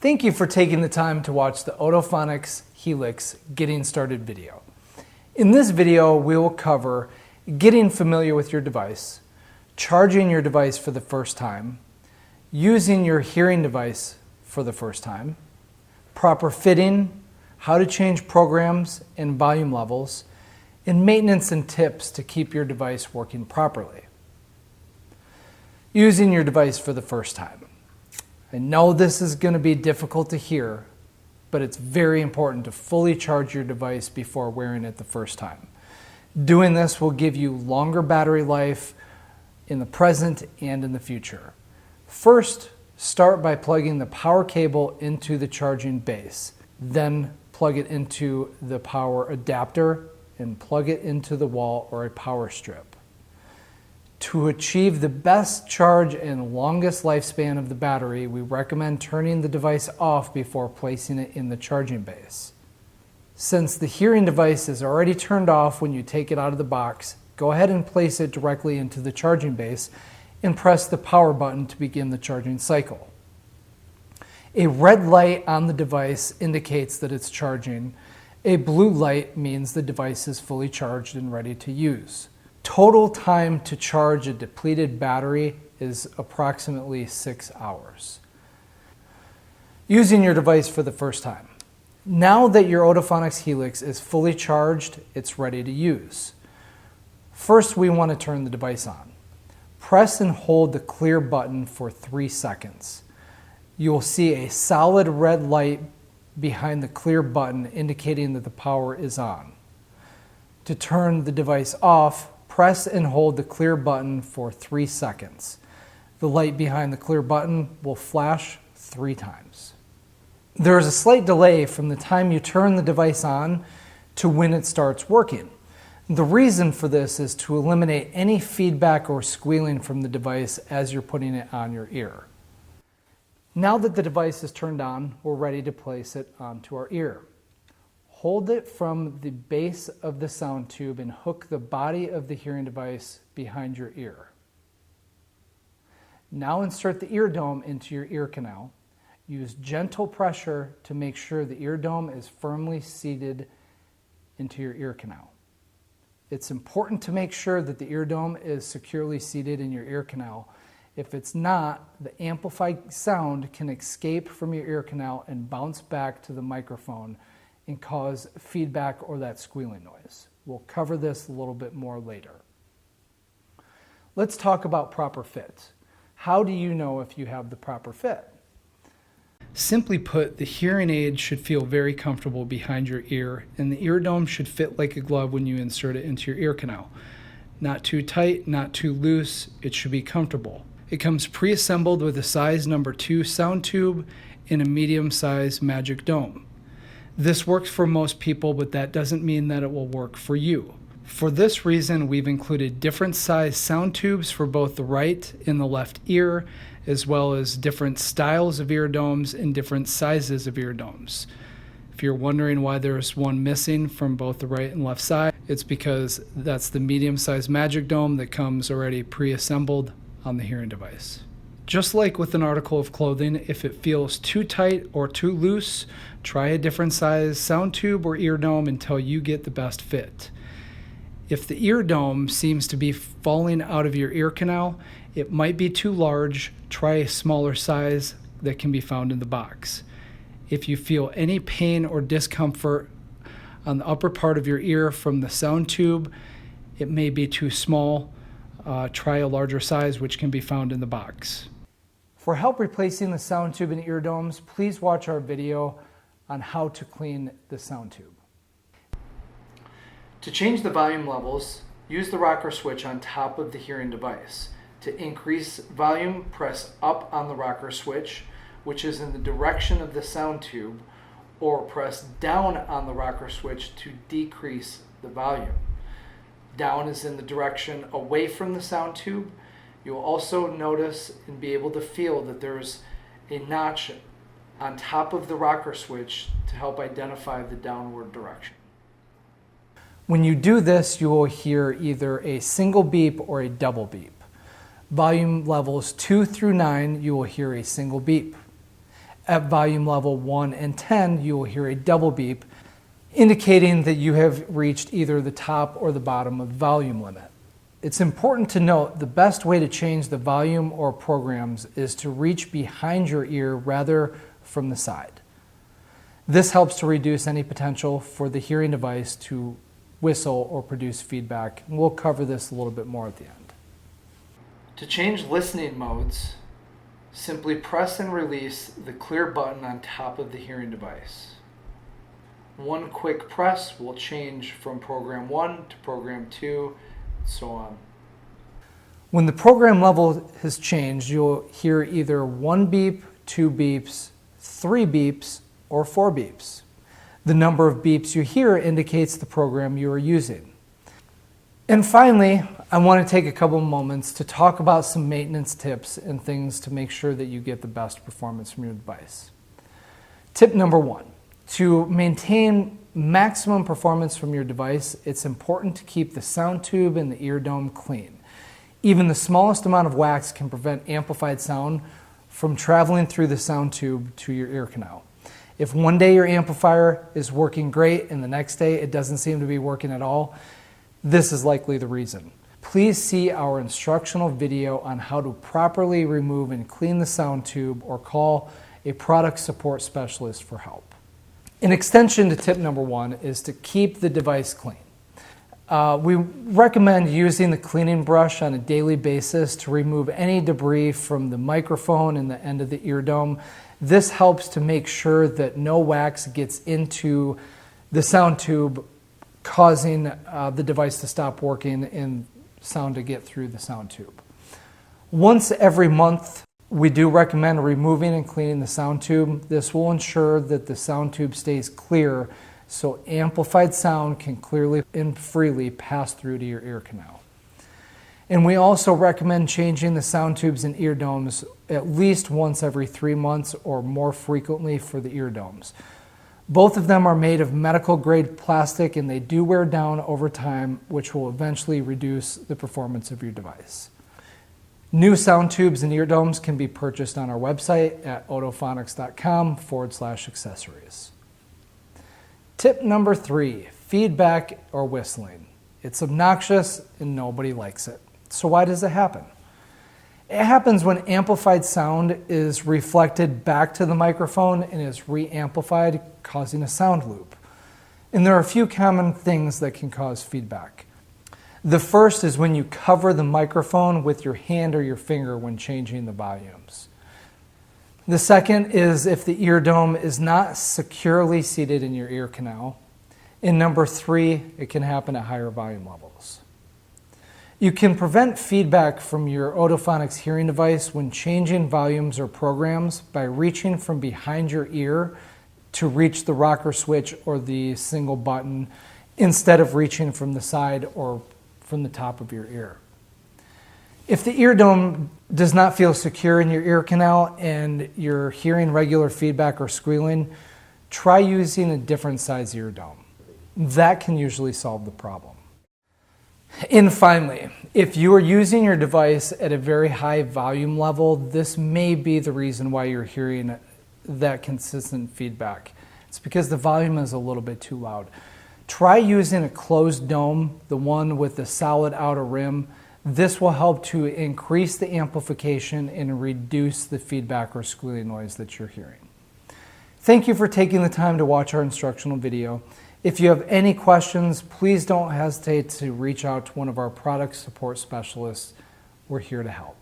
Thank you for taking the time to watch the Otofonix Helix Getting Started video. In this video, we will cover getting familiar with your device, charging your device for the first time, using your hearing device for the first time, proper fitting, how to change programs and volume levels, and maintenance and tips to keep your device working properly. Using your device for the first time. I know this is going to be difficult to hear, but it's very important to fully charge your device before wearing it the first time. Doing this will give you longer battery life in the present and in the future. First, start by plugging the power cable into the charging base. Then plug it into the power adapter and plug it into the wall or a power strip. To achieve the best charge and longest lifespan of the battery, we recommend turning the device off before placing it in the charging base. Since the hearing device is already turned off when you take it out of the box, go ahead and place it directly into the charging base and press the power button to begin the charging cycle. A red light on the device indicates that it's charging. A blue light means the device is fully charged and ready to use. Total time to charge a depleted battery is approximately 6 hours. Using your device for the first time. Now that your Otofonix Helix is fully charged, it's ready to use. First, we want to turn the device on. Press and hold the clear button for 3 seconds. You will see a solid red light behind the clear button indicating that the power is on. To turn the device off, press and hold the clear button for 3 seconds. The light behind the clear button will flash 3 times. There is a slight delay from the time you turn the device on to when it starts working. The reason for this is to eliminate any feedback or squealing from the device as you're putting it on your ear. Now that the device is turned on, we're ready to place it onto our ear. Hold it from the base of the sound tube and hook the body of the hearing device behind your ear. Now insert the ear dome into your ear canal. Use gentle pressure to make sure the ear dome is firmly seated into your ear canal. It's important to make sure that the ear dome is securely seated in your ear canal. If it's not, the amplified sound can escape from your ear canal and bounce back to the microphone and cause feedback or that squealing noise. We'll cover this a little bit more later. Let's talk about proper fit. How do you know if you have the proper fit? Simply put, the hearing aid should feel very comfortable behind your ear, and the ear dome should fit like a glove when you insert it into your ear canal. Not too tight, not too loose, it should be comfortable. It comes pre-assembled with a size number 2 sound tube and a medium-sized magic dome. This works for most people, but that doesn't mean that it will work for you. For this reason, we've included different size sound tubes for both the right and the left ear, as well as different styles of ear domes and different sizes of ear domes. If you're wondering why there's one missing from both the right and left side, it's because that's the medium-sized magic dome that comes already pre-assembled on the hearing device. Just like with an article of clothing, if it feels too tight or too loose, try a different size sound tube or ear dome until you get the best fit. If the ear dome seems to be falling out of your ear canal, it might be too large. Try a smaller size that can be found in the box. If you feel any pain or discomfort on the upper part of your ear from the sound tube, it may be too small. Try a larger size, which can be found in the box. For help replacing the sound tube and ear domes, please watch our video on how to clean the sound tube. To change the volume levels, use the rocker switch on top of the hearing device. To increase volume, press up on the rocker switch, which is in the direction of the sound tube, or press down on the rocker switch to decrease the volume. Down is in the direction away from the sound tube. You'll also notice and be able to feel that there's a notch on top of the rocker switch to help identify the downward direction. When you do this, you will hear either a single beep or a double beep. Volume levels 2 through 9, you will hear a single beep. At volume level 1 and 10, you will hear a double beep, indicating that you have reached either the top or the bottom of the volume limit. It's important to note the best way to change the volume or programs is to reach behind your ear rather from the side. This helps to reduce any potential for the hearing device to whistle or produce feedback. And we'll cover this a little bit more at the end. To change listening modes, simply press and release the clear button on top of the hearing device. One quick press will change from program 1 to program 2, and so on. When the program level has changed, you'll hear either 1 beep, 2 beeps, 3 beeps, or 4 beeps. The number of beeps you hear indicates the program you are using. And finally, I want to take a couple moments to talk about some maintenance tips and things to make sure that you get the best performance from your device. Tip number 1, to maintain maximum performance from your device, it's important to keep the sound tube and the ear dome clean. Even the smallest amount of wax can prevent amplified sound from traveling through the sound tube to your ear canal. If one day your amplifier is working great and the next day it doesn't seem to be working at all, this is likely the reason. Please see our instructional video on how to properly remove and clean the sound tube, or call a product support specialist for help. An extension to tip number 1 is to keep the device clean. We recommend using the cleaning brush on a daily basis to remove any debris from the microphone and the end of the ear dome. This helps to make sure that no wax gets into the sound tube, causing the device to stop working and sound to get through the sound tube. Once every month, we do recommend removing and cleaning the sound tube. This will ensure that the sound tube stays clear so amplified sound can clearly and freely pass through to your ear canal. And we also recommend changing the sound tubes and ear domes at least once every 3 months or more frequently for the ear domes. Both of them are made of medical grade plastic and they do wear down over time, which will eventually reduce the performance of your device. New sound tubes and ear domes can be purchased on our website at otofonix.com/accessories. Tip number 3, feedback or whistling. It's obnoxious and nobody likes it. So why does it happen? It happens when amplified sound is reflected back to the microphone and is re-amplified, causing a sound loop. And there are a few common things that can cause feedback. The first is when you cover the microphone with your hand or your finger when changing the volumes. The second is if the ear dome is not securely seated in your ear canal. And number 3, it can happen at higher volume levels. You can prevent feedback from your Otofonix hearing device when changing volumes or programs by reaching from behind your ear to reach the rocker switch or the single button instead of reaching from the side or from the top of your ear. If the ear dome does not feel secure in your ear canal and you're hearing regular feedback or squealing, try using a different size ear dome. That can usually solve the problem. And finally, if you are using your device at a very high volume level, this may be the reason why you're hearing that consistent feedback. It's because the volume is a little bit too loud. Try using a closed dome, the one with the solid outer rim. This will help to increase the amplification and reduce the feedback or squealing noise that you're hearing. Thank you for taking the time to watch our instructional video. If you have any questions, please don't hesitate to reach out to one of our product support specialists. We're here to help.